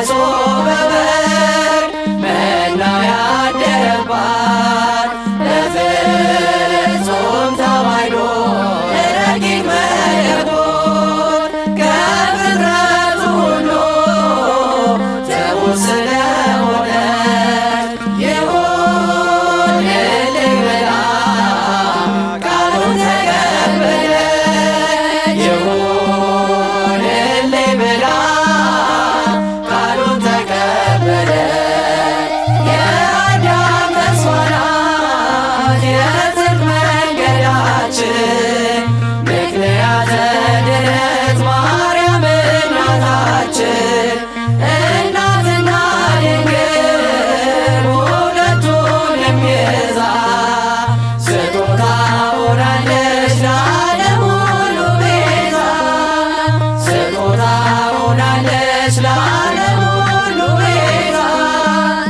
መሶበ ወርቅ መና ያደረባት ለፍጹም ተዋሕዶ ረቂቅ መለኮት ከፍጥረቱ ሁሉ ትሑት ስለሆነች ይሁንልኝ ብላ ቃሉን ተቀበለች። ይሁንልኝ ብላ ቃሉን ተቀበለች። የአዳም ተስፋ ናት የጽድቅ መንገዳችን ምክንያተ ድነት ማርያም እናታችን እናትና ድንግል ሁለቱን የሚይዛ ስጦታ ሆናለች ለዓለም ሁሉ ቤዛ ስጦታ ሆናለች ለዓለም